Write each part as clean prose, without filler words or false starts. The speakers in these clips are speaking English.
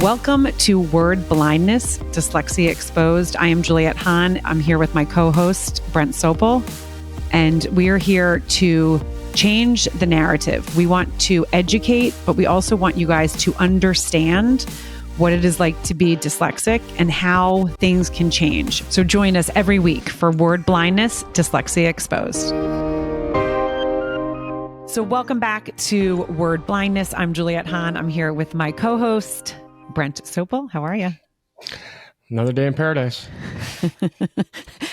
Welcome to Word Blindness, Dyslexia Exposed. I am Juliet Hahn. I'm here with my co-host, Brent Sopel, and we are here to change the narrative. We want to educate, but we also want you guys to understand what it is like to be dyslexic and how things can change. So join us every week for Word Blindness, Dyslexia Exposed. So welcome back to Word Blindness. I'm Juliet Hahn. I'm here with my co-host, Brent Sopel. How are you? Another day in paradise.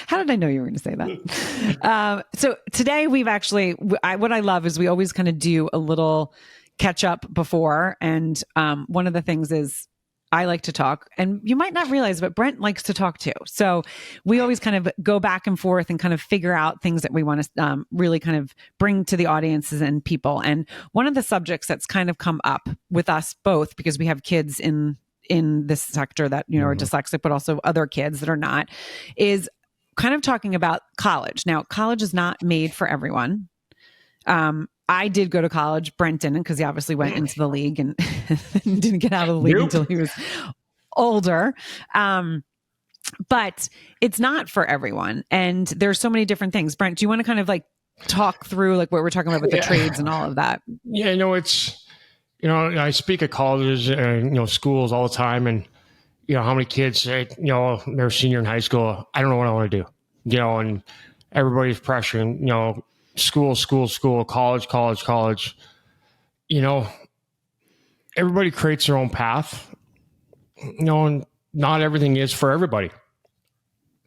How did I know you were going to say that? So today we've actually, what I love is we always kind of do a little catch up before. And one of the things is I like to talk, and you might not realize, but Brent likes to talk too. So we always kind of go back and forth and kind of figure out things that we want to really kind of bring to the audiences and people. And one of the subjects that's kind of come up with us both, because we have kids in this sector that, you know, are dyslexic, but also other kids that are not, is kind of talking about college. Now, college is not made for everyone. I did go to college. Brent didn't, because he obviously went into the league and didn't get out of the league until he was older. But it's not for everyone. And there's so many different things. Brent, do you want to kind of like talk through like what we're talking about with the trades and all of that? Yeah, it's, I speak at colleges and, schools all the time. And, how many kids say, they're a senior in high school. I don't know what I want to do, and everybody's pressuring, school, college. Everybody creates their own path, and not everything is for everybody.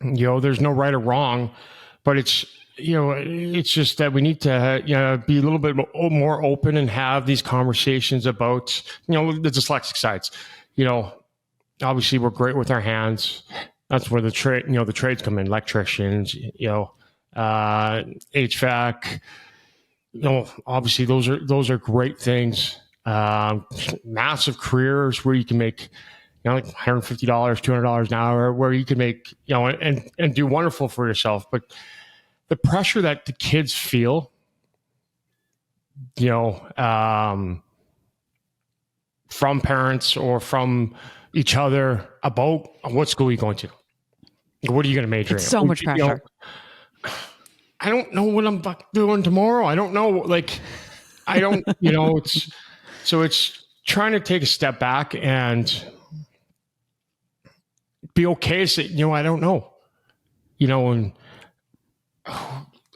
There's no right or wrong, but it's just that we need to, be a little bit more open and have these conversations about, the dyslexic sides. Obviously we're great with our hands. That's where the trades come in, electricians, HVAC, obviously those are great things. Massive careers where you can make, like $150, $200 an hour, where you can make, and do wonderful for yourself. But the pressure that the kids feel, from parents or from each other about what school you're going to, what are you going to major in? It's so much pressure. I don't know what I'm doing tomorrow. I don't know. I don't, it's trying to take a step back and be okay. Say, I don't know, and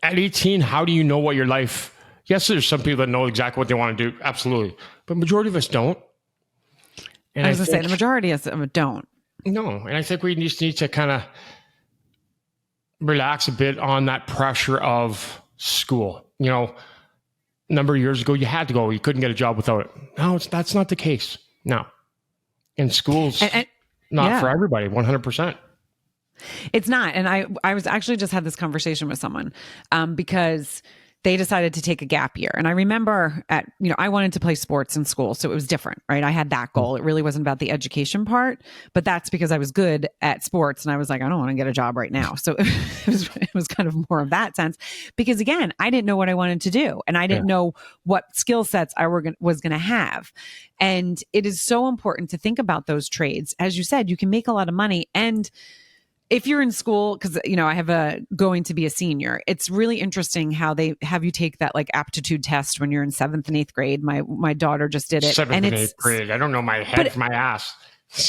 at 18, how do you know what your life, yes, there's some people that know exactly what they want to do. Absolutely. But majority of us don't. And I was going to say the majority of them don't. No. And I think we just need to kind of relax a bit on that pressure of school. A number of years ago, you had to go. You couldn't get a job without it. No, that's not the case. No. And school's not for everybody, 100%. It's not. And I was actually just had this conversation with someone because they decided to take a gap year. And I remember I wanted to play sports in school. So it was different, right? I had that goal. It really wasn't about the education part, but that's because I was good at sports. And I was like, I don't want to get a job right now. So it was kind of more of that sense, because again, I didn't know what I wanted to do. And I didn't know what skill sets I was going to have. And it is so important to think about those trades. As you said, you can make a lot of money. And if you're in school, because, I have going to be a senior, it's really interesting how they have you take that like aptitude test when you're in 7th and 8th grade. My daughter just did it. 7th and 8th grade. I don't know my head from my ass.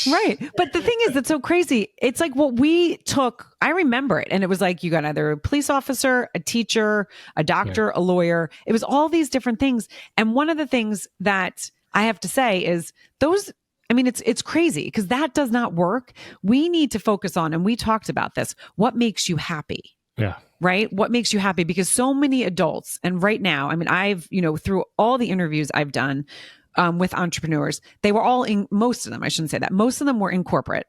Right. But the thing is, it's so crazy. It's like what we took, I remember it. And it was like, you got either a police officer, a teacher, a doctor, a lawyer. It was all these different things. And one of the things that I have to say is it's crazy because that does not work. We need to focus on, and we talked about this, what makes you happy. Yeah. Right? What makes you happy? Because so many adults, and right now, I've, through all the interviews I've done with entrepreneurs, they were all most of them, I shouldn't say that. Most of them were in corporate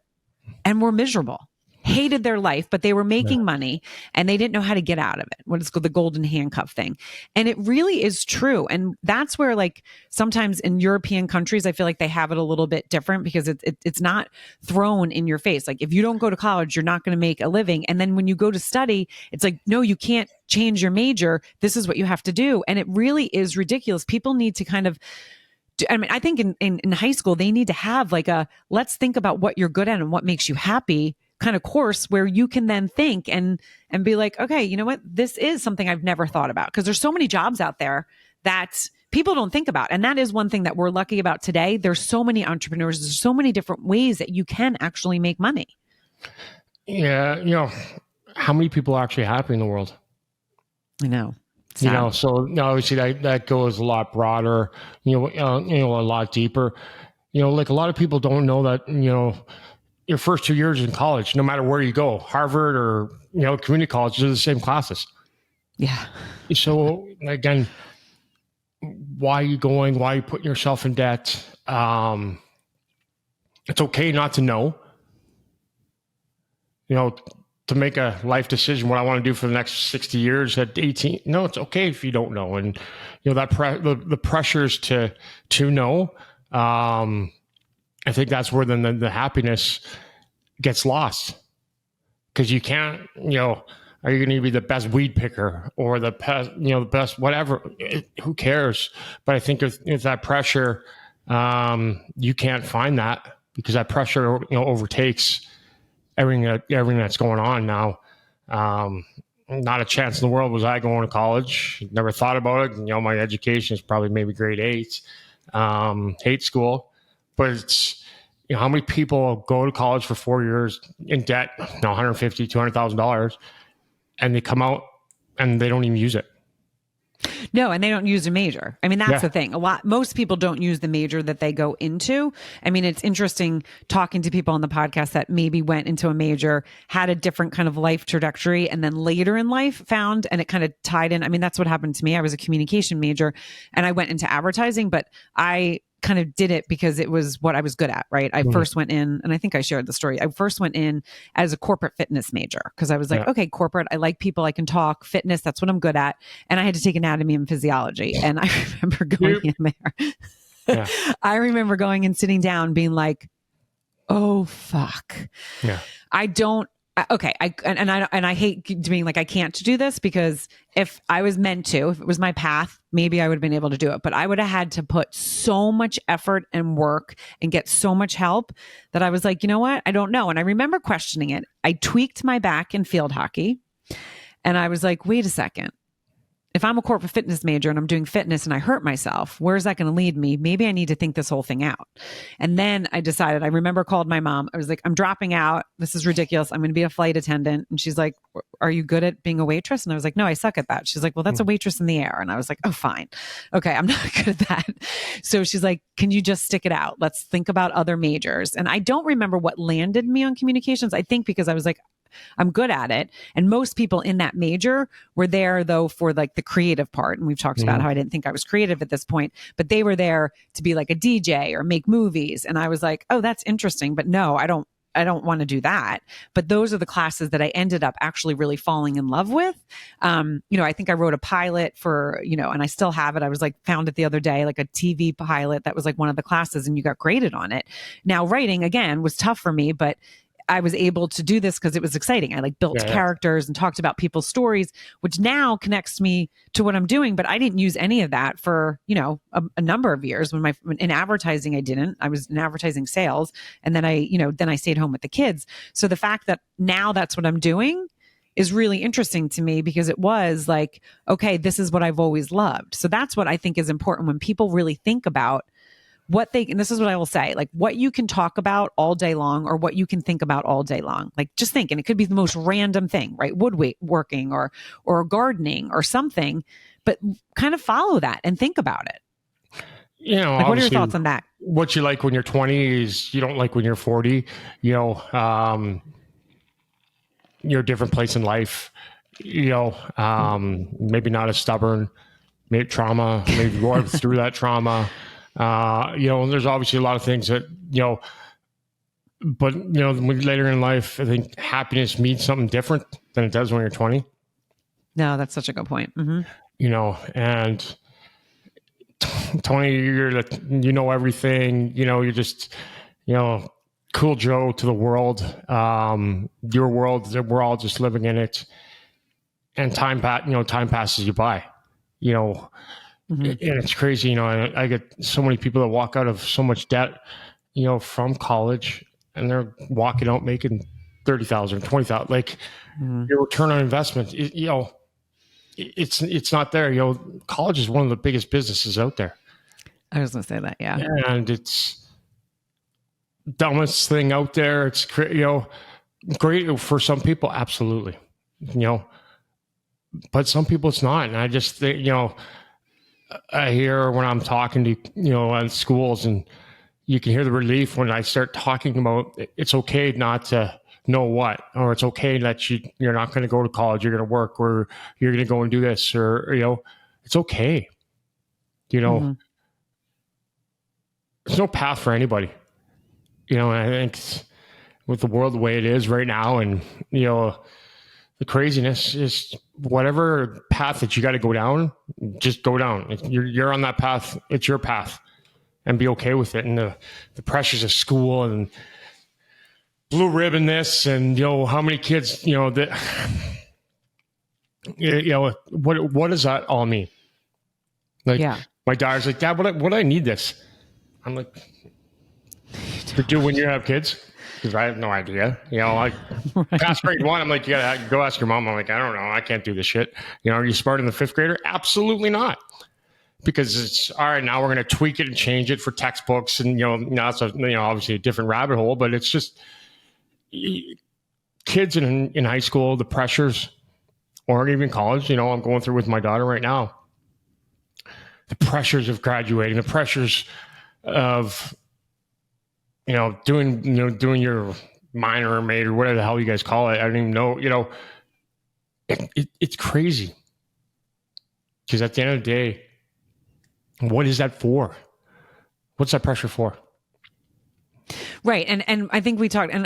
and were miserable, hated their life, but they were making money and they didn't know how to get out of it. What is called the golden handcuff thing. And it really is true. And that's where like sometimes in European countries, I feel like they have it a little bit different because it's not thrown in your face. Like if you don't go to college, you're not going to make a living. And then when you go to study, it's like, no, you can't change your major. This is what you have to do. And it really is ridiculous. People need to kind of I mean, I think in high school, they need to have like a, let's think about what you're good at and what makes you happy kind of course where you can then think and be like, okay, you know what? This is something I've never thought about, because there's so many jobs out there that people don't think about. And that is one thing that we're lucky about today. There's so many entrepreneurs. There's so many different ways that you can actually make money. Yeah. How many people are actually happy in the world? I know. Sad. So obviously that goes a lot broader, a lot deeper. Like a lot of people don't know that, your first 2 years in college, no matter where you go, Harvard or, community college, they're the same classes. Yeah. So again, why are you going? Why are you putting yourself in debt? It's okay not to know, to make a life decision, what I want to do for the next 60 years at 18. No, it's okay if you don't know. And, that the pressures to know, I think that's where then the happiness gets lost, because you can't, are you going to be the best weed picker or the best whatever? Who cares? But I think if that pressure, you can't find that, because that pressure, overtakes everything that's going on now. Not a chance in the world was I going to college. Never thought about it. My education is probably maybe grade 8. Hate school, but it's, how many people go to college for 4 years in debt, $150,000, $200,000, and they come out and they don't even use it. No, and they don't use a major. I mean, that's the thing. Most people don't use the major that they go into. I mean, it's interesting talking to people on the podcast that maybe went into a major, had a different kind of life trajectory, and then later in life found, and it kind of tied in. I mean, that's what happened to me. I was a communication major and I went into advertising, but I kind of did it because it was what I was good at, right? I first went in, and I think I shared the story. I first went in as a corporate fitness major because I was like, okay, corporate, I like people, I can talk, fitness, that's what I'm good at. And I had to take anatomy and physiology. And I remember going in there. I remember going and sitting down being like, oh, fuck. Yeah. I don't, okay. I hate being like, I can't do this, because if I was meant to, if it was my path, maybe I would have been able to do it, but I would have had to put so much effort and work and get so much help that I was like, you know what? I don't know. And I remember questioning it. I tweaked my back in field hockey, and I was like, wait a second. If I'm a corporate fitness major and I'm doing fitness and I hurt myself, where's that going to lead me? Maybe I need to think this whole thing out. And then I decided, I remember called my mom. I was like, I'm dropping out. This is ridiculous. I'm going to be a flight attendant. And she's like, are you good at being a waitress? And I was like, no, I suck at that. She's like, well, that's a waitress in the air. And I was like, oh, fine. Okay. I'm not good at that. So she's like, can you just stick it out? Let's think about other majors. And I don't remember what landed me on communications. I think because I was like, I'm good at it. And most people in that major were there though for like the creative part. And we've talked about how I didn't think I was creative at this point, but they were there to be like a DJ or make movies. And I was like, oh, that's interesting. But no, I don't want to do that. But those are the classes that I ended up actually really falling in love with. I think I wrote a pilot for, and I still have it. I was like, found it the other day, like a TV pilot that was like one of the classes, and you got graded on it. Now, writing again was tough for me, but I was able to do this because it was exciting. I like built characters and talked about people's stories, which now connects me to what I'm doing. But I didn't use any of that for, a number of years. When in advertising, I didn't. I was in advertising sales. And then I stayed home with the kids. So the fact that now that's what I'm doing is really interesting to me, because it was like, okay, this is what I've always loved. So that's what I think is important when people really think about and this is what I will say, like what you can talk about all day long or what you can think about all day long. Like just think, and it could be the most random thing, right? Woodworking or gardening or something, but kind of follow that and think about it. Like, what are your thoughts on that? What you like when you're 20 is you don't like when you're 40. You're a different place in life. Maybe not as stubborn, maybe trauma, maybe go through that trauma. There's obviously a lot of things that, but later in life, I think happiness means something different than it does when you're 20. No, that's such a good point. Mm-hmm. And 20, you're everything, you're just, cool Joe to the world, your world, we're all just living in it. And time passes you by, And it's crazy, I get so many people that walk out of so much debt, from college, and they're walking out making 30,000, 20,000. Like your return on investment, it's not there. College is one of the biggest businesses out there. I was going to say that, yeah. And it's dumbest thing out there. It's great for some people, absolutely. But some people it's not. And I just think, I hear when I'm talking to, on schools, and you can hear the relief when I start talking about it's okay not to know what, or it's okay that you're not going to go to college, you're going to work, or you're going to go and do this, or, it's okay. There's no path for anybody. And I think with the world the way it is right now, and, the craziness is whatever path that you got to go down, just go down. You're on that path. It's your path, and be okay with it. And the pressures of school and blue ribbon this, and, how many kids, that, what does that all mean? Like, my daughter's like, Dad, what do I need this? I'm like, to do when you have kids? Because I have no idea. Like past grade 1, I'm like, you gotta go ask your mom. I'm like, I don't know. I can't do this shit. Are you smart in the 5th grader? Absolutely not. Because it's all right. Now we're going to tweak it and change it for textbooks. And, now it's obviously a different rabbit hole, but it's just kids in high school, the pressures, or even college, I'm going through with my daughter right now. The pressures of graduating, the pressures of, doing your minor or major, whatever the hell you guys call it. I don't even know, it's crazy. Because at the end of the day, what is that for? What's that pressure for? Right. And I think we talked, and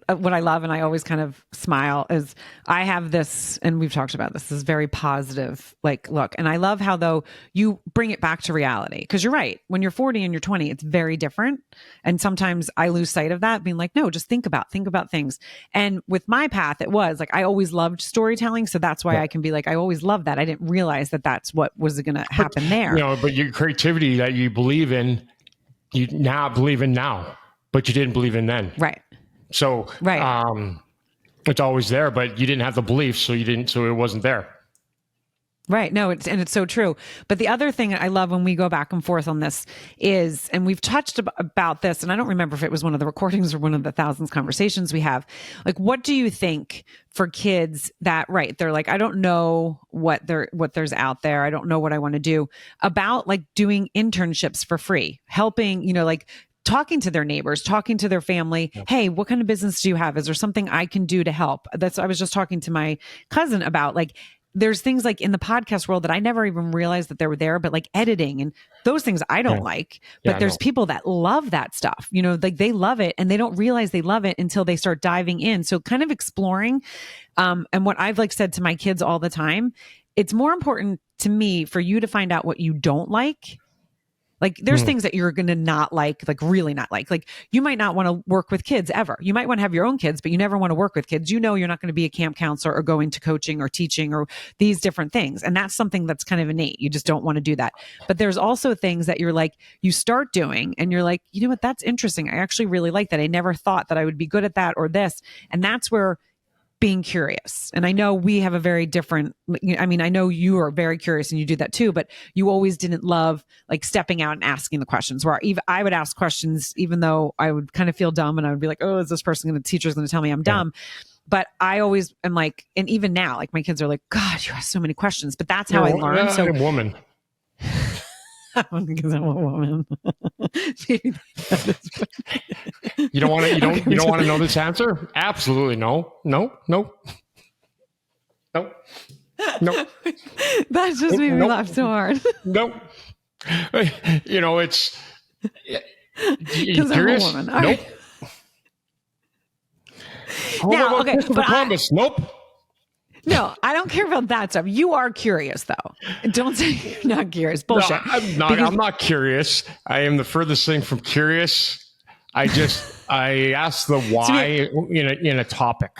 what I love, and I always kind of smile, is I have this, and we've talked about this very positive, look. And I love how, though, you bring it back to reality, because you're right. When you're 40 and you're 20, it's very different. And sometimes I lose sight of that, being like, no, just think about things. And with my path, it was I always loved storytelling. So that's why I can be I always loved that. I didn't realize that that's what was going to happen there. But your creativity that you believe in, you now believe in now. But you didn't believe in then. Right. So it's always there, but you didn't have the belief, so it wasn't there. Right. No, it's so true. But the other thing I love when we go back and forth on this is, and we've touched about this, and I don't remember if it was one of the recordings or one of the thousands conversations we have, what do you think for kids that, they're like, I don't know what there's out there. I don't know what I want to do, about doing internships for free, helping, talking to their neighbors, talking to their family. Yep. Hey, what kind of business do you have? Is there something I can do to help? I was just talking to my cousin about, there's things in the podcast world that I never even realized that they were there, but editing and those things I don't like, but there's people that love that stuff, they love it, and they don't realize they love it until they start diving in. So kind of exploring. And what I've said to my kids all the time, it's more important to me for you to find out what you don't like. There's things that you're going to not really not like. You might not want to work with kids ever. You might want to have your own kids, but you never want to work with kids. You're not going to be a camp counselor or go into coaching or teaching or these different things. And that's something that's kind of innate. You just don't want to do that. But there's also things that you're you start doing and you're you know what, that's interesting. I actually really like that. I never thought that I would be good at that or this. And that's where being curious. And I know we have a very different, I know you are very curious and you do that too, but you always didn't love stepping out and asking the questions, where I would ask questions, even though I would kind of feel dumb and I would be oh, is this teacher's going to tell me I'm dumb? But I always am and even now, my kids are God, you ask so many questions, but that's how I learned. So I'm a woman. Because I'm a woman. You don't want to know this answer? Absolutely no. That just made me laugh so hard. Nope. It's because I'm a woman. All nope. Right. Now, okay, but Columbus? Nope. No, I don't care about that stuff. You are curious, though. Don't say you're not curious. Bullshit. No, I'm not. I'm not curious. I am the furthest thing from curious. I ask the why in a topic.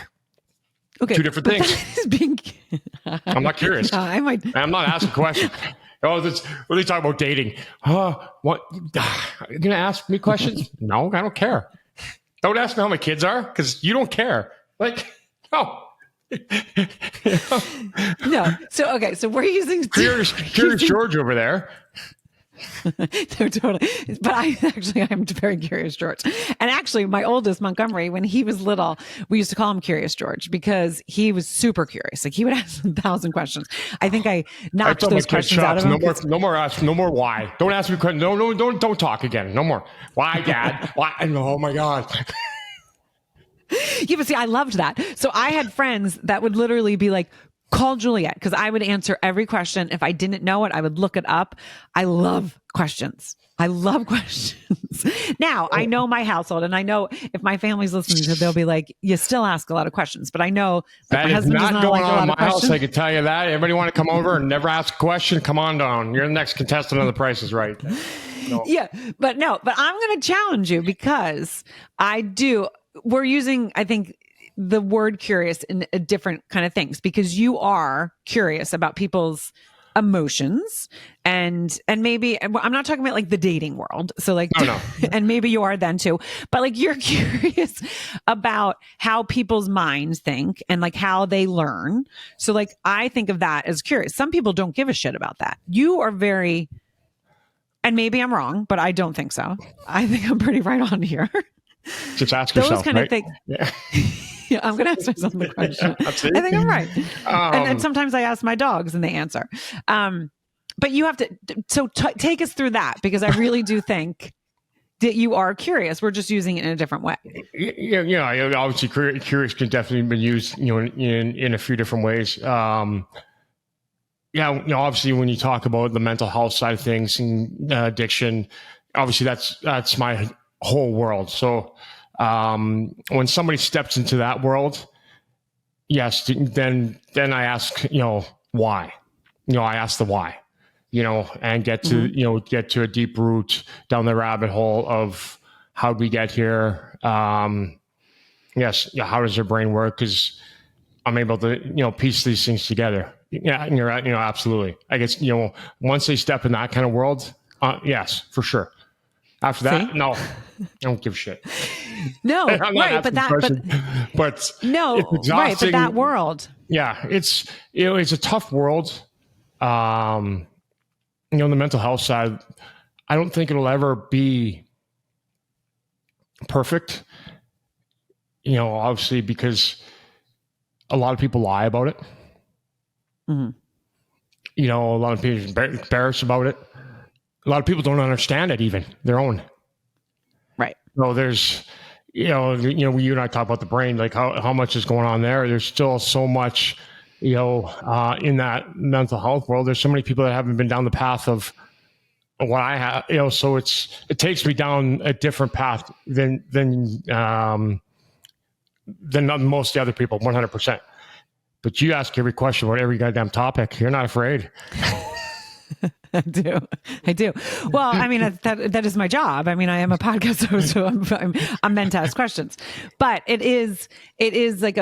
Okay, 2 different things. I'm not curious. No, I'm not asking questions. Oh, that's what are they talking about dating? What? Are you gonna ask me questions? No, I don't care. Don't ask me how my kids are because you don't care. Like, no. No. So, okay. So we're using Curious George over there. No, totally. But I'm very curious George. And actually, my oldest, Montgomery, when he was little, we used to call him Curious George because he was super curious. Like he would ask 1,000 questions. I think I knocked those questions out of him. No more why. Don't ask me questions. No, don't talk again. No more. Why, Dad? Why? Oh my God. Yeah, but see, I loved that. So I had friends that would literally be like, call Juliet, because I would answer every question. If I didn't know it, I would look it up. I love questions. Now, I know my household, and I know if my family's listening to it, they'll be like, you still ask a lot of questions. But I know that my husband does not going like on a lot in my of questions. house. I can tell you that. Everybody want to come over and never ask a question? Come on down. You're the next contestant on The Price is Right. No. Yeah, but I'm going to challenge you because we're using, I think, the word curious in a different kind of things, because you are curious about people's emotions and maybe I'm not talking about like the dating world. So like, no. And maybe you are then too, but like you're curious about how people's minds think and like how they learn. So like, I think of that as curious. Some people don't give a shit about that. You are very, and maybe I'm wrong, but I don't think so. I think I'm pretty right on here. Just ask yourself, kind right? of things. Yeah. Yeah, I'm going to ask myself the question. I think I'm right. And sometimes I ask my dogs and they answer. But you have to, take us through that, because I really do think that you are curious. We're just using it in a different way. Yeah. Obviously, curious can definitely be used, in a few different ways. Obviously, when you talk about the mental health side of things and addiction, obviously that's my whole world. So when somebody steps into that world, yes, then I ask, why? I ask the why, and get to a deep root down the rabbit hole of how we get here. Yes, how does their brain work? Because I'm able to, piece these things together. Yeah, and you're right. Absolutely. I guess, once they step in that kind of world, yes, for sure. After that, no, I don't give a shit. No, right, but that world. Yeah, it's a tough world. The mental health side, I don't think it'll ever be perfect. Obviously, because a lot of people lie about it. Mm-hmm. A lot of people are embarrassed about it. A lot of people don't understand it, even their own. Right. So there's, you and I talk about the brain, like how much is going on there. There's still so much, in that mental health world. There's so many people that haven't been down the path of what I have, so it takes me down a different path than most of the other people, 100%. But you ask every question about every goddamn topic. You're not afraid. I do. Well, I mean, that is my job. I mean, I am a podcast host, so I'm meant to ask questions. But it is like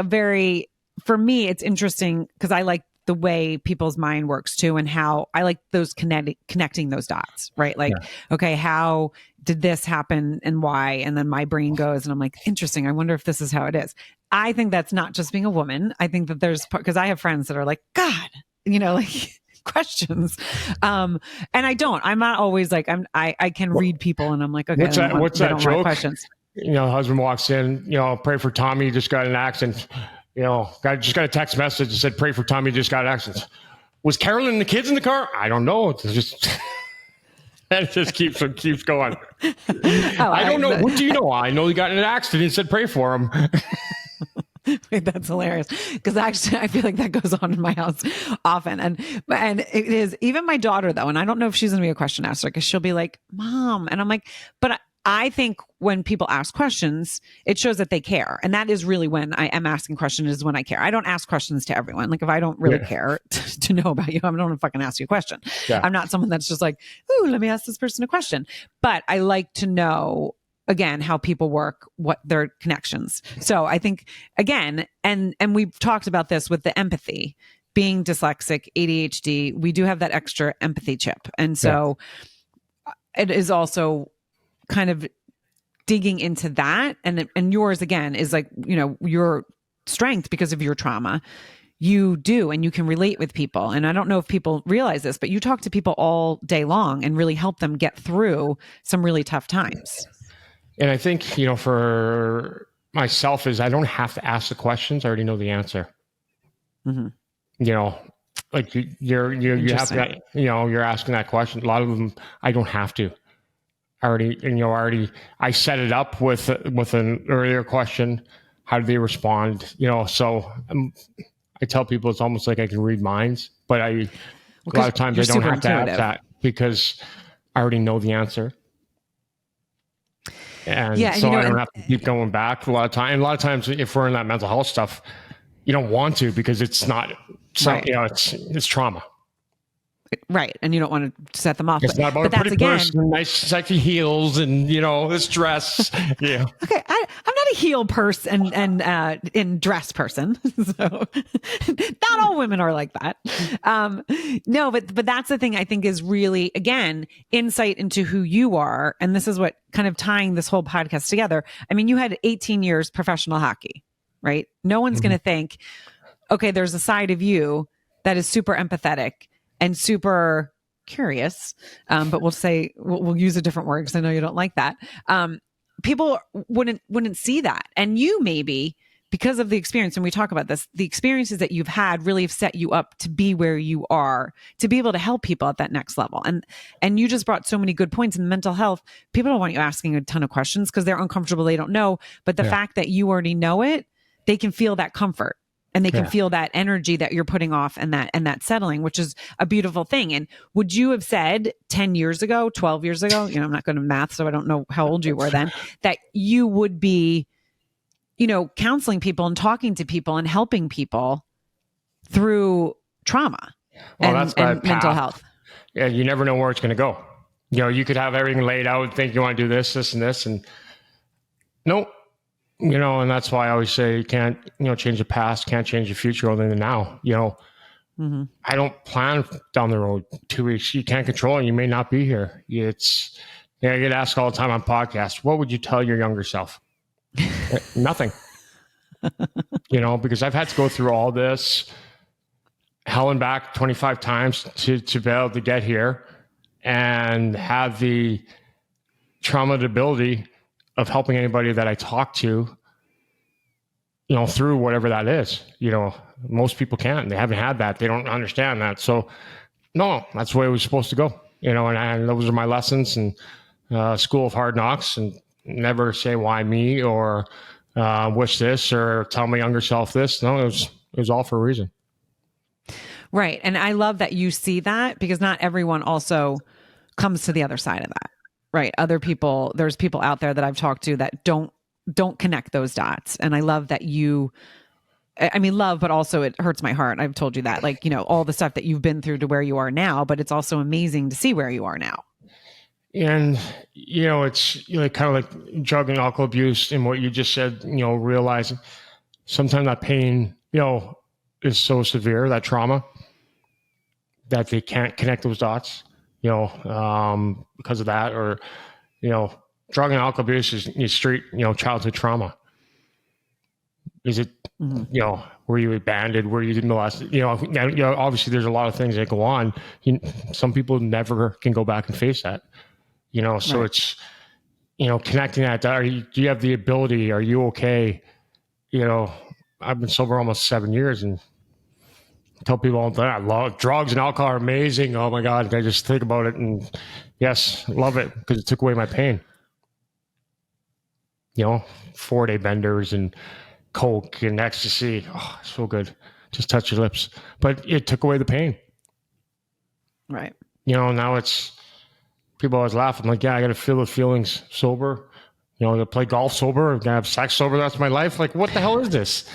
for me, it's interesting because I like the way people's mind works too, and how I like those connecting those dots, right? Like, okay, how did this happen and why? And then my brain goes and I'm like, interesting. I wonder if this is how it is. I think that's not just being a woman. I think that because I have friends that are like, God, like questions. And I'm not always like, I can read people and I'm like, okay, what's that joke? Questions. Husband walks in, pray for Tommy, just got an accident. Just got a text message that said, pray for Tommy, just got an accident. Was Carolyn and the kids in the car? I don't know. It's just, it just keeps going. I don't know. What do you know? I know he got in an accident and said, pray for him. Wait, that's hilarious. Because actually, I feel like that goes on in my house often. And it is, even my daughter though, and I don't know if she's going to be a question asker, because she'll be like, Mom. And I'm like, but I think when people ask questions, it shows that they care. And that is really when I am asking questions, is when I care. I don't ask questions to everyone. Like if I don't really care to know about you, I don't want to fucking ask you a question. Yeah. I'm not someone that's just like, ooh, let me ask this person a question. But I like to know, again, how people work, what their connections. So I think, again, and we've talked about this with the empathy. being dyslexic, ADHD, we do have that extra empathy chip. And so it is also kind of digging into that. And yours, again, is like, your strength because of your trauma. You do, and you can relate with people. And I don't know if people realize this, but you talk to people all day long and really help them get through some really tough times. And I think, for myself is I don't have to ask the questions. I already know the answer. Mm-hmm. Like you have to, you're asking that question. A lot of them, I don't have to. I set it up with an earlier question. How do they respond? So I tell people it's almost like I can read minds, but a lot of times I don't have to ask that because I already know the answer. And so I don't have to keep going back a lot of times if we're in that mental health stuff, you don't want to because it's not, it's trauma. Right. And you don't want to set them off. It's not about a pretty person, nice sexy heels and, this dress. Yeah. Okay. I'm not a heel person and in dress person. So not all women are like that. No, but that's the thing I think is really, again, insight into who you are. And this is what kind of tying this whole podcast together. I mean, you had 18 years professional hockey, right? No one's going to think, okay, there's a side of you that is super empathetic and super curious, but we'll use a different word because I know you don't like that. People wouldn't see that, and you maybe because of the experience. When we talk about this, the experiences that you've had really have set you up to be where you are, to be able to help people at that next level. And you just brought so many good points in mental health. People don't want you asking a ton of questions because they're uncomfortable. They don't know, but the fact that you already know it, they can feel that comfort. And they can feel that energy that you're putting off and that settling, which is a beautiful thing. And would you have said 10 years ago, 12 years ago, I'm not good at math, so I don't know how old you were then, that you would be, counseling people and talking to people and helping people through trauma and mental health? Yeah, you never know where it's going to go. You could have everything laid out and think you want to do this, and this, and nope. And that's why I always say you can't, change the past, can't change the future other than now. I don't plan down the road 2 weeks. You can't control it. You may not be here. I get asked all the time on podcasts, what would you tell your younger self? Nothing. Because I've had to go through all this hell and back 25 times to be able to get here and have the trauma ability of helping anybody that I talk to, through whatever that is. Most people can't. They haven't had that. They don't understand that. So, no, that's the way it was supposed to go. And those are my lessons and school of hard knocks. And never say why me or wish this or tell my younger self this. No, it was all for a reason. Right. And I love that you see that because not everyone also comes to the other side of that. Right. Other people, there's people out there that I've talked to that don't connect those dots. And I love that love, but also it hurts my heart. I've told you that, all the stuff that you've been through to where you are now, but it's also amazing to see where you are now. And, it's kind of like drug and alcohol abuse and what you just said, realizing sometimes that pain, is so severe, that trauma, that they can't connect those dots. Because of that, or, drug and alcohol abuse is straight, childhood trauma. Is it, were you abandoned? Were you molested? Obviously there's a lot of things that go on. Some people never can go back and face that, so right. It's, connecting that. Do you have the ability? Are you okay? I've been sober almost 7 years and tell people all the time, I love drugs and alcohol are amazing. Oh my God. I just think about it and yes, love it because it took away my pain. 4-day benders and Coke and ecstasy. Oh, so good. Just touch your lips. But it took away the pain. Right. Now it's, people always laugh. I'm like, yeah, I got to feel the feelings sober. I'm going to play golf sober. I'm going to have sex sober. That's my life. Like, what the hell is this?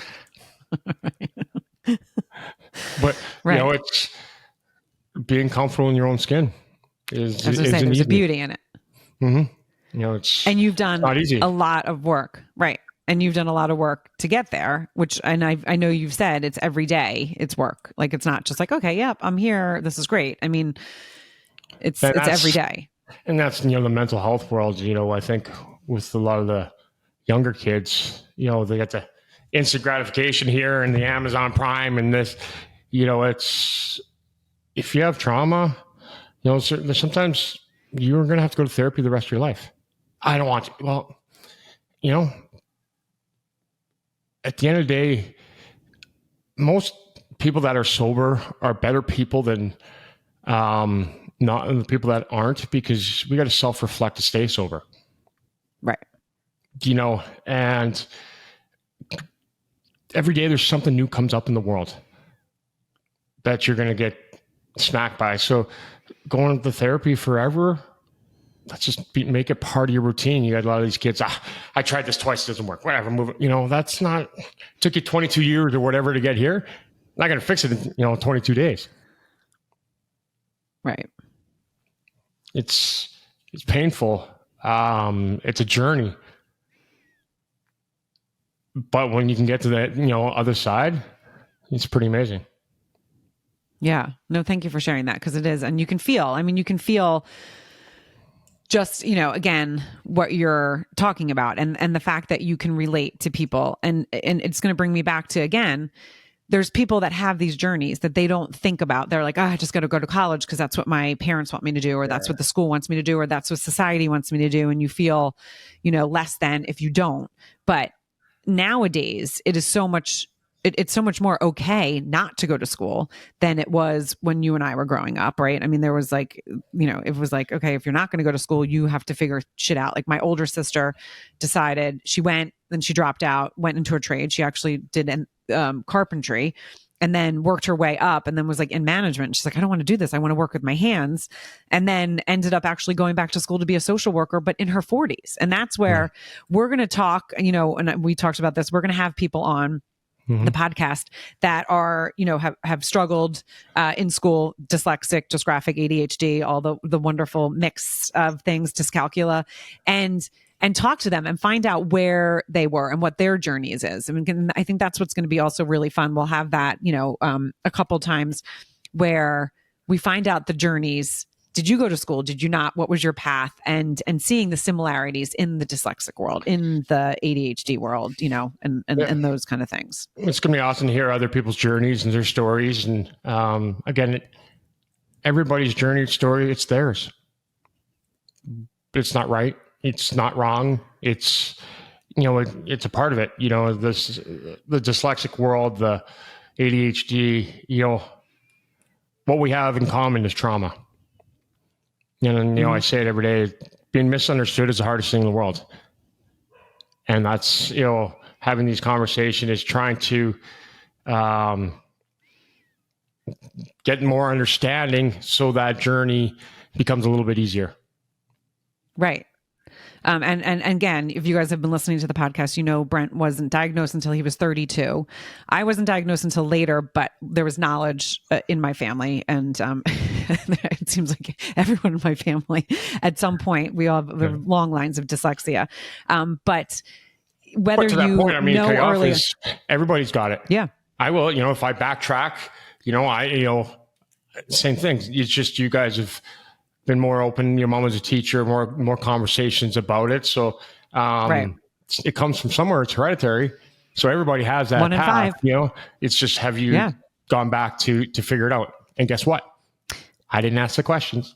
But it's being comfortable in your own skin is there's easy. a beauty in it. Mm-hmm. It's and you've done a lot of work, right? and you've done a lot of work to get there, which, and I know you've said it's every day, it's work. Like, it's not just like, okay, yep, I'm here, this is great. I mean, it's every day. And that's, the mental health world, I think with a lot of the younger kids, they get the instant gratification here and the Amazon Prime and this, it's, if you have trauma, sometimes you're going to have to go to therapy the rest of your life. I don't want to. Well, at the end of the day, most people that are sober are better people than not the people that aren't, because we got to self-reflect to stay sober. Right. And every day there's something new comes up in the world that you're going to get smacked by. So going to therapy forever, let's just make it part of your routine. You got a lot of these kids, I tried this twice, it doesn't work, whatever, move it. That's not, it took you 22 years or whatever to get here. Not going to fix it in, 22 days. Right. It's painful. It's a journey. But when you can get to that, other side, it's pretty amazing. Yeah. No, thank you for sharing that, because it is. And you can feel just, again, what you're talking about, and the fact that you can relate to people. And it's going to bring me back to, again, there's people that have these journeys that they don't think about. They're like, I just got to go to college because that's what my parents want me to do, or that's what the school wants me to do, or that's what society wants me to do. And you feel, less than if you don't. But nowadays it is so much, it's so much more okay not to go to school than it was when you and I were growing up, right? I mean, there was like, it was like, okay, if you're not going to go to school, you have to figure shit out. Like, my older sister decided, she went, then she dropped out, went into a trade. She actually did carpentry, and then worked her way up, and then was like in management. She's like, I don't want to do this. I want to work with my hands. And then ended up actually going back to school to be a social worker, but in her 40s. And that's where we're going to talk, and we talked about this, we're going to have people on the podcast that are, have struggled in school, dyslexic, dysgraphic, ADHD, all the wonderful mix of things, dyscalculia, and talk to them and find out where they were and what their journeys is. I mean, I think that's what's going to be also really fun. We'll have that, a couple times where we find out the journeys. Did you go to school? Did you not? What was your path? And seeing the similarities in the dyslexic world, in the ADHD world, and those kind of things. It's going to be awesome to hear other people's journeys and their stories. And again, everybody's journey story, it's theirs. It's not right. It's not wrong. It's, it's a part of it. The dyslexic world, the ADHD, what we have in common is trauma. And, I say it every day, being misunderstood is the hardest thing in the world. And that's, having these conversations is trying to get more understanding so that journey becomes a little bit easier. Right. And again, if you guys have been listening to the podcast, Brent wasn't diagnosed until he was 32. I wasn't diagnosed until later, but there was knowledge in my family. And it seems like everyone in my family, at some point, we all have long lines of dyslexia. But whether to that you point, I mean, know earlier, everybody's got it. Yeah. I will, if I backtrack, same thing. It's just, you guys have been more open. Your mom was a teacher, more conversations about it. So it comes from somewhere. It's hereditary. So everybody has that 1 in path, 5. It's just, have you gone back to figure it out? And guess what? I didn't ask the questions.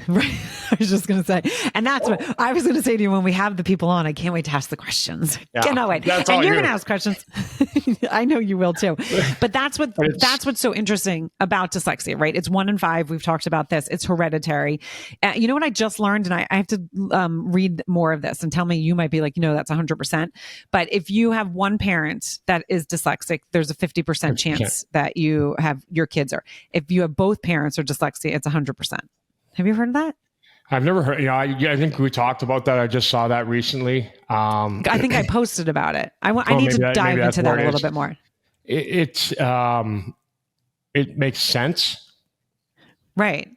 Right. I was just going to say, and that's what I was going to say to you when we have the people on. I can't wait to ask the questions. Yeah, cannot wait. And you're going to ask questions. I know you will too. But that's what's so interesting about dyslexia, right? It's 1 in 5. We've talked about this. It's hereditary. You know what I just learned, and I have to read more of this and tell me, you might be like, that's 100%. But if you have one parent that is dyslexic, there's a 50% chance that you have your kids are. If you have both parents are dyslexia, it's 100%. Have you heard of that? I've never heard. I think we talked about that. I just saw that recently. I think I posted about it. I need to dive into that a little bit more. It makes sense, right?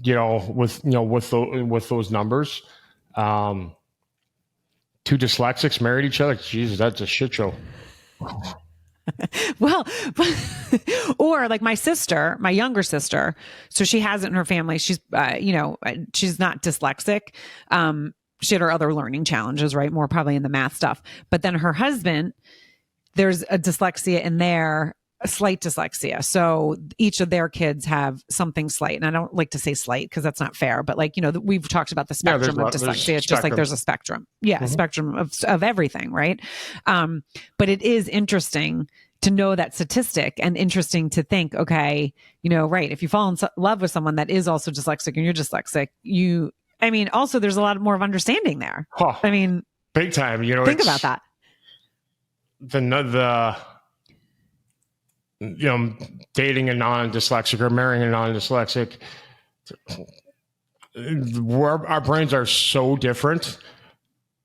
With those numbers, two dyslexics married each other. Jesus, that's a shit show. Well, or like my sister, my younger sister. So she has it in her family. She's, she's not dyslexic. She had her other learning challenges, right? More probably in the math stuff. But then her husband, there's a dyslexia in there, a slight dyslexia. So each of their kids have something slight. And I don't like to say slight because that's not fair, but like, we've talked about the spectrum of dyslexia. It's just like there's a spectrum. Yeah. A spectrum of everything. Right. But it is interesting to know that statistic and interesting to think, okay, right. If you fall in love with someone that is also dyslexic and you're dyslexic, also there's a lot more of understanding there. Huh. Big time, think about that. Dating a non-dyslexic or marrying a non-dyslexic, our brains are so different.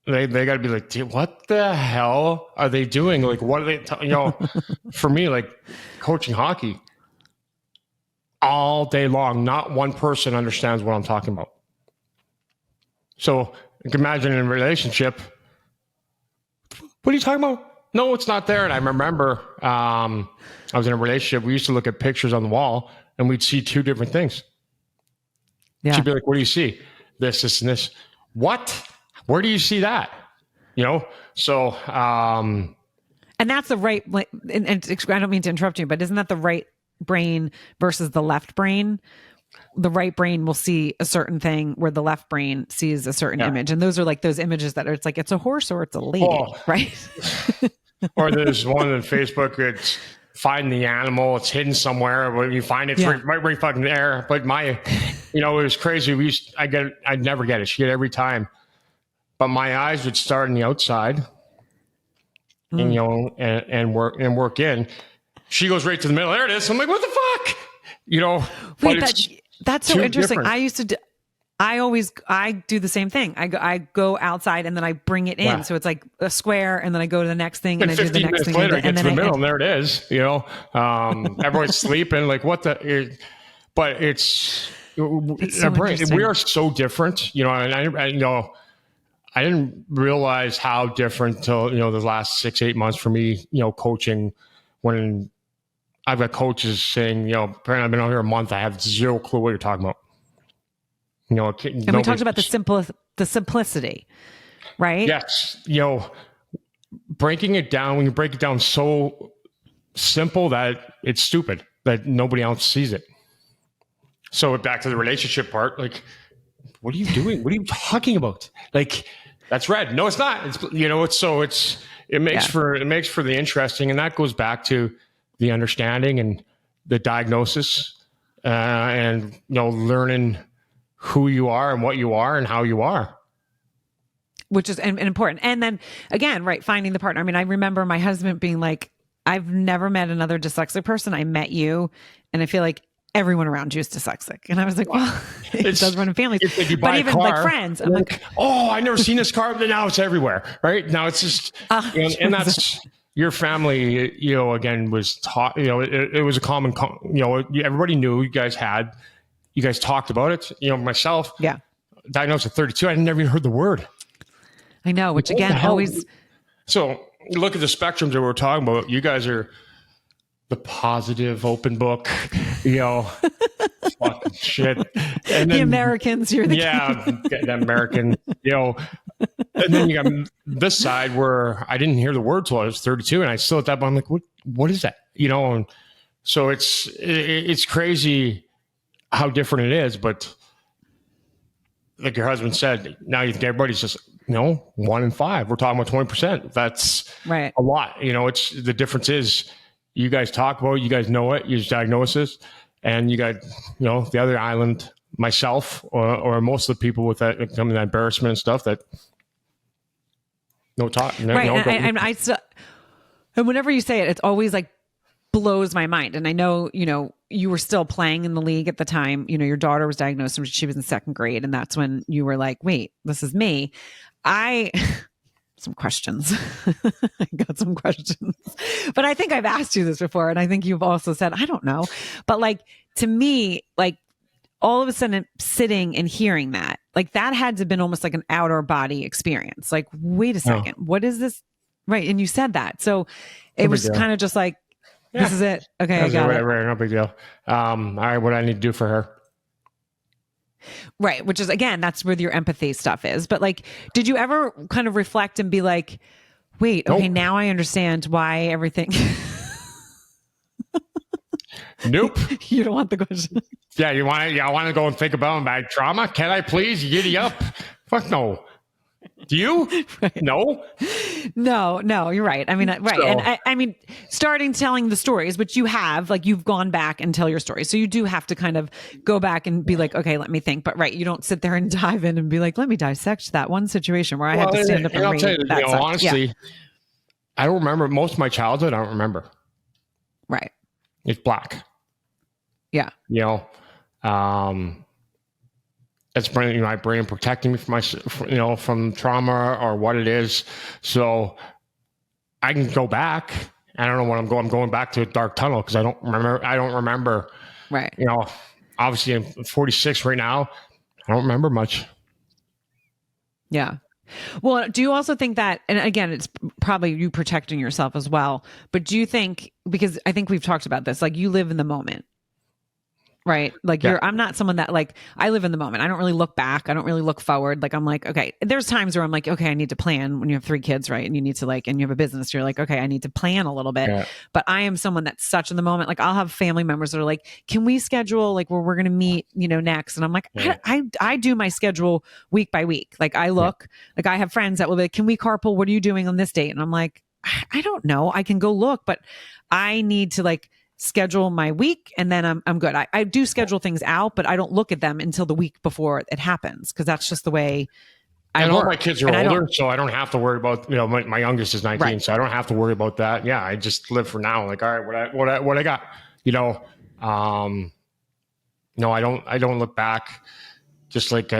They got to be like, what the hell are they doing? Like, what are they? For me, like coaching hockey all day long, not one person understands what I'm talking about. So you can imagine in a relationship, what are you talking about? No, it's not there. And I remember I was in a relationship. We used to look at pictures on the wall and we'd see two different things. Yeah. She'd be like, what do you see? This, and this. What? Where do you see that? So. And that's the right, and I don't mean to interrupt you, but isn't that the right brain versus the left brain? The right brain will see a certain thing where the left brain sees a certain image. And those are like those images that are, it's like, it's a horse or it's a lady, right? Or there's one on Facebook, it's find the animal, it's hidden somewhere. When you find it, it's right fucking there. But it was crazy. I'd never get it. She get it every time. But my eyes would start on the outside and work in. She goes right to the middle. There it is. I'm like, what the fuck? Wait, that's so interesting. Different. I do the same thing. I go outside and then I bring it in. Yeah. So it's like a square and then I go to the next thing and I do the next thing. Later, and then to the middle and there it is, everyone's sleeping. Like what but it's so we are so different, and I didn't realize how different till, the last 6-8 months for me, coaching, when I've got coaches saying, apparently I've been out here a month. I have zero clue what you're talking about. And we talked about the simplicity, right? Yes. Breaking it down, when you break it down so simple that it's stupid, that nobody else sees it. So back to the relationship part, like, what are you doing? What are you talking about? Like, that's red. No, it's not. It's, it makes for the interesting. And that goes back to the understanding and the diagnosis, and, learning who you are and what you are and how you are. Which is important. And then again, right, finding the partner. I remember my husband being like, I've never met another dyslexic person. I met you. And I feel like everyone around you is dyslexic. And I was like, well, it does run in families. If you buy but even like friends, I'm like, oh, I never seen this car, but now it's everywhere. Right now it's just, and that's your family, again, was taught, it was a common, everybody knew you guys talked about it. Myself, diagnosed at 32. I never even heard the word. I know, which again, always. So look at the spectrums that we're talking about. You guys are the positive open book, fucking shit. And then, the Americans, you're the the American, and then you got this side where I didn't hear the word till I was 32, and I still at that point, I'm like, what is that? And so it's crazy how different it is, but like your husband said, now you think everybody's just 1 in 5. We're talking about 20%. That's right. A lot. It's the difference is you guys talk about it, you guys know it, you just diagnose it, and you got the other island, myself or most of the people with that embarrassment and stuff that no talk. Right, and I still, and whenever you say it, it's always like blows my mind. And I know, you were still playing in the league at the time, your daughter was diagnosed when she was in 2nd grade. And that's when you were like, wait, this is me. Some questions. I got some questions, but I think I've asked you this before. And I think you've also said, I don't know, but like, to me, like all of a sudden sitting and hearing that, like that had to have been almost like an outer body experience. Like, wait a second, what is this? Right. And you said that. So it was kind of just like, this is it. Okay. I got it. Right, no big deal. All right. What I need to do for her. Right. Which is, again, that's where your empathy stuff is. But like, did you ever kind of reflect and be like, wait, okay, now I understand why everything. Nope. You don't want the question. Yeah, I want to go and think about my trauma. Can I please giddy up? Fuck no. Do you? Right. No. No, you're right. I mean, right. So, and I mean, starting telling the stories, which you have, like you've gone back and tell your story. So you do have to kind of go back and be like, okay, let me think. But right, you don't sit there and dive in and be like, let me dissect that one situation where I had to stand up and I'll read. tell you, honestly, I don't remember most of my childhood. I don't remember. Right. It's black. Yeah. It's my brain protecting me from from trauma or what it is. So I can go back. I don't know what I'm going back to a dark tunnel because I don't remember. Right. Obviously I'm 46 right now. I don't remember much. Yeah. Well, do you also think that, and again, it's probably you protecting yourself as well, but do you think, because I think we've talked about this, like you live in the moment, right? Like I'm not someone that like, I live in the moment. I don't really look back. I don't really look forward. Like, I'm like, okay, there's times where I'm like, okay, I need to plan when you have 3 kids, right? And you need to like, and you have a business, you're like, okay, I need to plan a little bit, but I am someone that's such in the moment. Like I'll have family members that are like, can we schedule like where we're going to meet, next? And I'm like, I do my schedule week by week. Like I look, like I have friends that will be like, can we carpool? What are you doing on this date? And I'm like, I don't know. I can go look, but I need to like schedule my week and then I'm good. I do schedule things out, but I don't look at them until the week before it happens because that's just the way I work. All my kids are older, so I don't have to worry about, my youngest is 19, so I don't have to worry about that. Yeah, I just live for now. Like, all right, what I got, no, I don't look back just like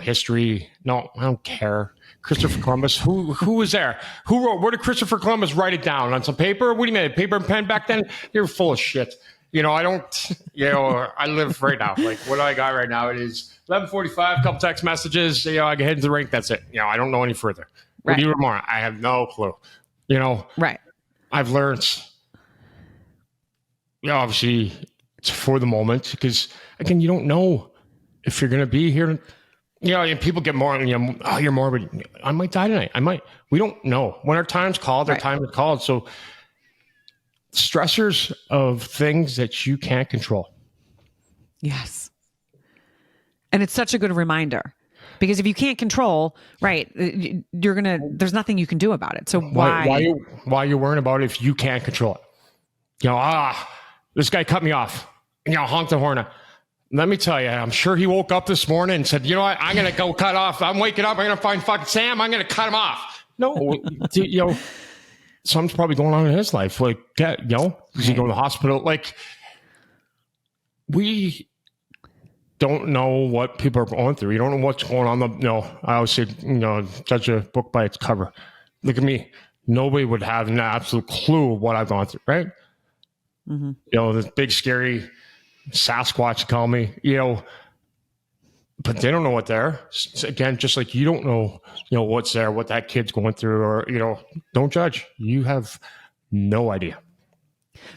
history. No, I don't care. Christopher Columbus, who was there? Who wrote? Where did Christopher Columbus write it down? On some paper? What do you mean? Paper and pen back then? You're full of shit. I don't, I live right now. Like what I got right now, it is 11:45, couple text messages, I get head to the rink. That's it. I don't know any further. What do you want? I have no clue. Right. I've learned, obviously it's for the moment because again, you don't know if you're going to be here. And people get more, oh, you're morbid. I might die tonight. We don't know. When our time's called, our time is called. So stressors of things that you can't control. Yes. And it's such a good reminder because if you can't control, right, there's nothing you can do about it. So why are you worrying about it if you can't control it? This guy cut me off. Honk the horn. Let me tell you, I'm sure he woke up this morning and said, what, I'm going to go cut off. I'm waking up. I'm going to find fucking Sam. I'm going to cut him off. No, something's probably going on in his life. Like, is he going to the hospital? Like, we don't know what people are going through. You don't know what's going on. I always say, judge a book by its cover. Look at me. Nobody would have an absolute clue what I've gone through, right? Mm-hmm. This big, scary Sasquatch call me, but they don't know what they're. Again, just like you don't know, what's there, what that kid's going through, or don't judge. You have no idea.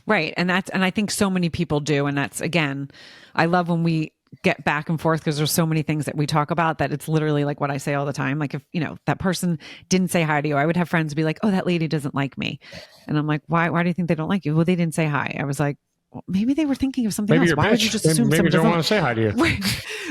Right, and I think so many people do, and that's again, I love when we get back and forth because there's so many things that we talk about that it's literally like what I say all the time. Like if that person didn't say hi to you, I would have friends be like, "Oh, that lady doesn't like me," and I'm like, "Why? Why do you think they don't like you?" Well, they didn't say hi. I was like, well, maybe they were thinking of something else. Why would you just assume maybe they don't want to say hi to you? Right.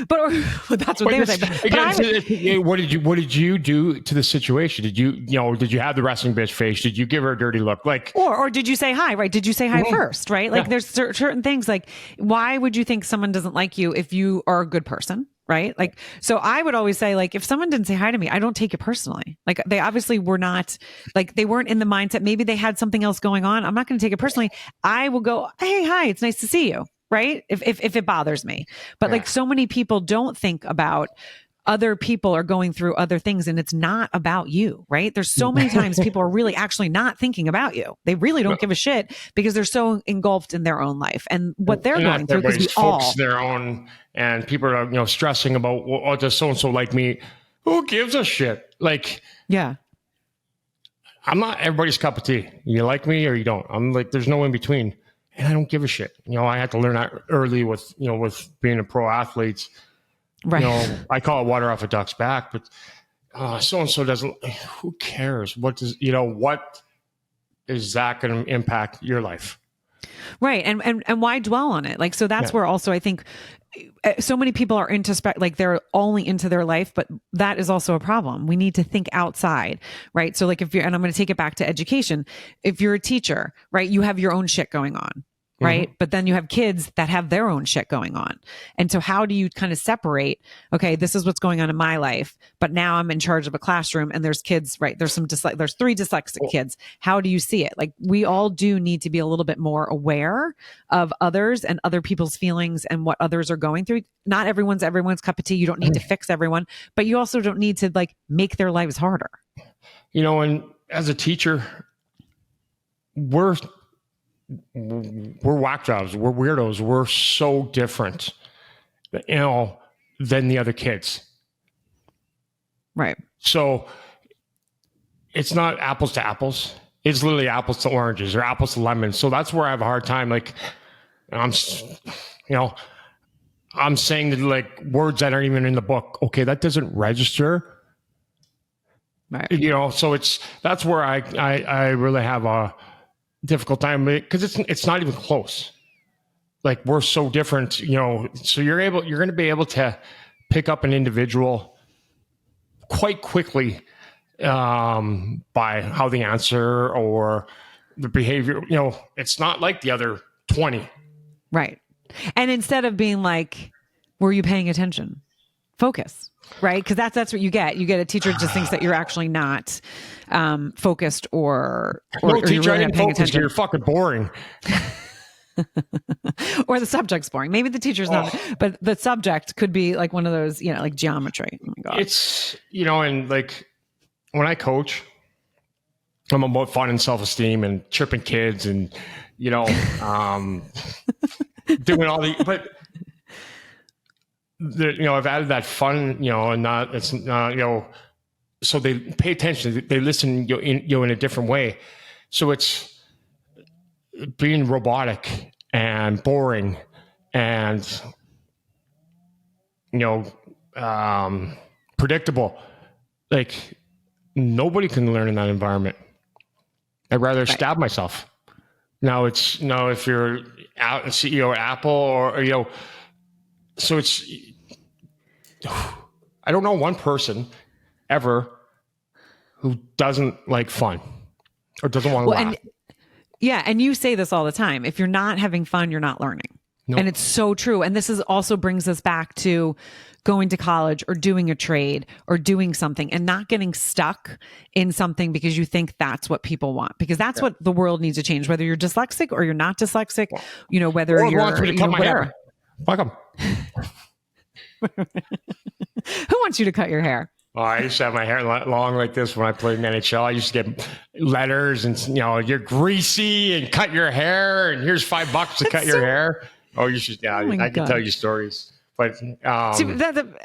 But that's what they would say. Again, what did you do to the situation? Did you have the resting bitch face? Did you give her a dirty look? Like, or did you say hi? Right? Did you say hi first? Right? Like, there's certain things. Like, why would you think someone doesn't like you if you are a good person? Right? Like, so I would always say, like, if someone didn't say hi to me, I don't take it personally. Like, they obviously were not, like, they weren't in the mindset. Maybe they had something else going on. I'm not going to take it personally. I will go, hey, hi, it's nice to see you. Right? If it bothers me. But like so many people don't think about, other people are going through other things and it's not about you, right? There's so many times people are really actually not thinking about you. They really don't give a shit because they're so engulfed in their own life and what they're going through. Because we all their own, and people are, stressing about, well, does so-and-so like me? Who gives a shit? Like, yeah. I'm not everybody's cup of tea. You like me or you don't. I'm like, there's no in between. And I don't give a shit. I had to learn that early with being a pro athlete. Right. I call it water off a duck's back, but so-and-so doesn't, who cares? What is that going to impact your life? Right. And why dwell on it? Like, so that's where also I think so many people are they're only into their life, but that is also a problem. We need to think outside, right? So like and I'm going to take it back to education. If you're a teacher, right, you have your own shit going on. Right. Mm-hmm. But then you have kids that have their own shit going on. And so how do you kind of separate, okay, this is what's going on in my life, but now I'm in charge of a classroom and there's kids, right? There's there's 3 dyslexic kids. How do you see it? Like we all do need to be a little bit more aware of others and other people's feelings and what others are going through. Not everyone's cup of tea. You don't need to fix everyone, but you also don't need to like make their lives harder. And as a teacher, we're whack jobs. We're weirdos. We're so different, than the other kids. Right. So it's not apples to apples. It's literally apples to oranges or apples to lemons. So that's where I have a hard time. Like I'm saying like words that aren't even in the book. Okay. That doesn't register. Right. So that's where I really have a difficult time because it's not even close. Like we're so different, so you're going to be able to pick up an individual quite quickly by how they answer or the behavior. It's not like the other 20. Right. And instead of being like, were you paying attention? Focus. Right. Because that's what you get. You get a teacher just thinks that you're actually not focused or teacher, you're really not paying attention. You're fucking boring. Or the subject's boring. Maybe the teacher's not, but the subject could be like one of those, like geometry. Oh my God. It's, and like when I coach, I'm about fun and self-esteem and chirping kids and, doing all but I've added that fun, and not, it's not, so they pay attention, they listen, in a different way. So it's being robotic and boring and, predictable. Like nobody can learn in that environment. I'd rather stab myself. Now it's, if you're out a CEO at Apple or so it's, I don't know one person ever who doesn't like fun or doesn't want to laugh. And you say this all the time. If you're not having fun, you're not learning. Nope. And it's so true. And this also brings us back to going to college or doing a trade or doing something and not getting stuck in something because you think that's what people want, because that's what the world needs to change, whether you're dyslexic or you're not dyslexic, whether you're wants me to cut my hair. Fuck them. Who wants you to cut your hair? Oh, I used to have my hair long like this when I played in NHL. I used to get letters and, you're greasy and cut your hair and here's $5 to cut your hair. Oh, you should. Yeah, I can tell you stories. But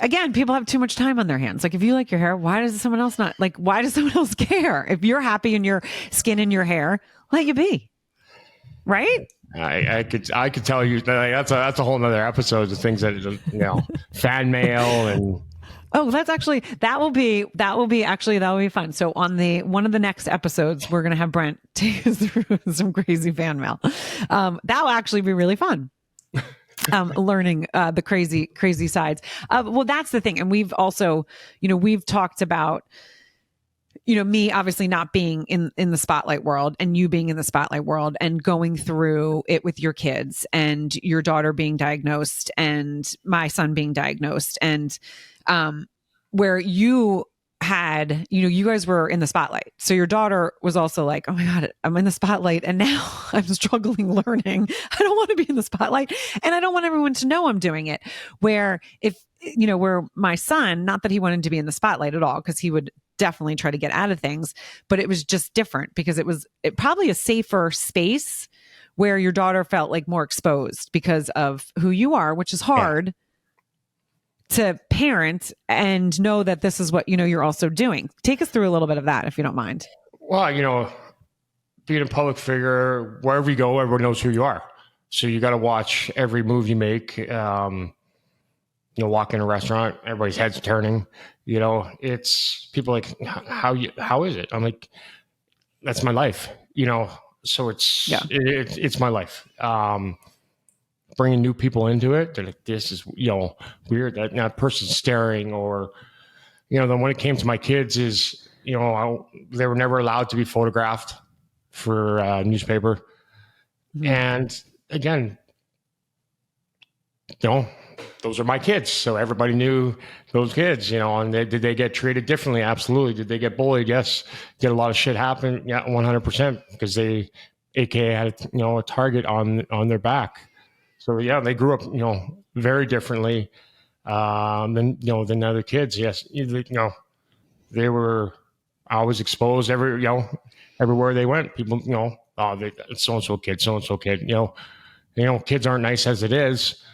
again, people have too much time on their hands. Like if you like your hair, why does someone else not? Like, why does someone else care? If you're happy in your skin and your hair, let you be. Right? I could tell you that's a whole nother episode of things that fan mail and. Oh, that will be fun. So on one of the next episodes, we're going to have Brent take us through some crazy fan mail. That will actually be really fun. Learning the crazy sides. Well, that's the thing. And we've also, we've talked about, me obviously not being in the spotlight world and you being in the spotlight world and going through it with your kids and your daughter being diagnosed and my son being diagnosed and where you had, you guys were in the spotlight. So your daughter was also like, oh my God, I'm in the spotlight and now I'm struggling learning. I don't want to be in the spotlight and I don't want everyone to know I'm doing it. Where where my son, not that he wanted to be in the spotlight at all, because he would definitely try to get out of things, but it was just different because it was probably a safer space where your daughter felt like more exposed because of who you are, which is hard to parent and know that this is what, you're also doing. Take us through a little bit of that, if you don't mind. Well, being a public figure, wherever you go, everyone knows who you are. So you got to watch every move you make. Walk in a restaurant, everybody's heads turning. It's people like, how is it? I'm like, that's my life. So it's my life. Bringing new people into it, they're like, this is weird that person's staring, or then when it came to my kids is they were never allowed to be photographed for newspaper. Mm-hmm. And again, those are my kids, so everybody knew those kids. And did they get treated differently? Absolutely. Did they get bullied? Yes. Did a lot of shit happen? Yeah, 100%, because they AKA had a target on their back. So they grew up, very differently than other kids. Yes, they were always exposed everywhere they went. People, so and so kid. Kids aren't nice as it is.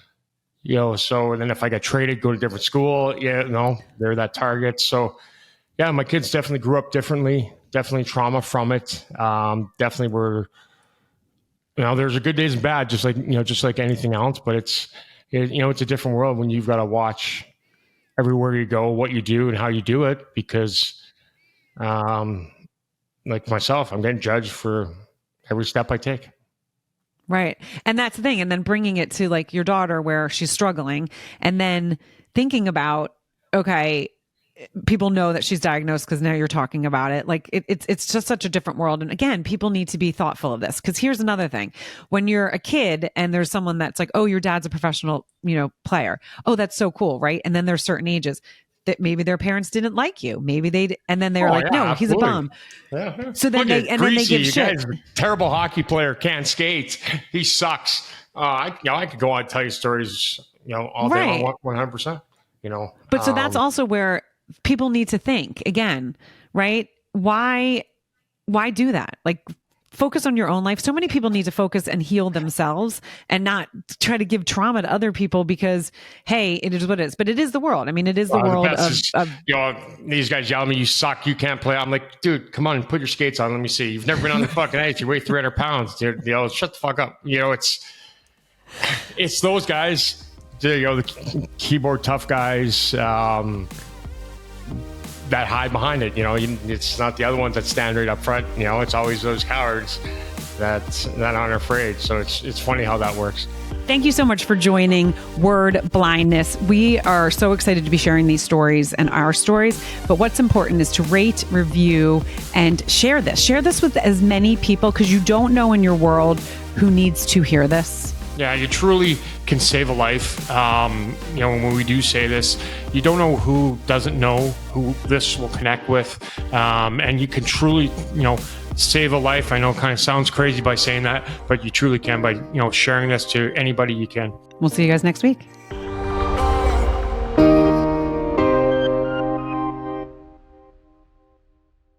So then if I got traded, go to a different school, they're that target. So my kids definitely grew up differently. Definitely trauma from it. Definitely were. There's a good days and bad, just like anything else, but it's a different world when you've got to watch everywhere you go, what you do and how you do it, because, like myself, I'm getting judged for every step I take. Right. And that's the thing. And then bringing it to like your daughter where she's struggling and then thinking about, okay, people know that she's diagnosed because now you're talking about it. Like it's just such a different world. And again, people need to be thoughtful of this, because here's another thing. When you're a kid and there's someone that's like, oh, your dad's a professional, player. Oh, that's so cool. Right. And then there's certain ages that maybe their parents didn't like you. Maybe and then they're like, no, absolutely. He's a bum. Yeah. So then then they give shit. Guy's a terrible hockey player, can't skate. He sucks. I could go on and tell you stories, all day, 100%, But so that's also where people need to think again, right? Why do that? Like, focus on your own life. So many people need to focus and heal themselves and not try to give trauma to other people because, hey, it is what it is. But it is the world. I mean, it is the world of these guys yell at me, you suck, you can't play. I'm like, dude, come on, put your skates on. Let me see. You've never been on the fucking ice. You weigh 300 pounds, dude. Shut the fuck up. It's those guys, the keyboard tough guys, that hide behind it. It's not the other ones that stand right up front. It's always those cowards that aren't afraid. So it's funny how that works. Thank you so much for joining Word Blindness. We are so excited to be sharing these stories and our stories. But what's important is to rate, review, and share this. Share this with as many people, because you don't know in your world who needs to hear this. Yeah, you truly can save a life. When we do say this, you don't know who doesn't know who this will connect with. And you can truly, save a life. I know it kind of sounds crazy by saying that, but you truly can by, sharing this to anybody you can. We'll see you guys next week.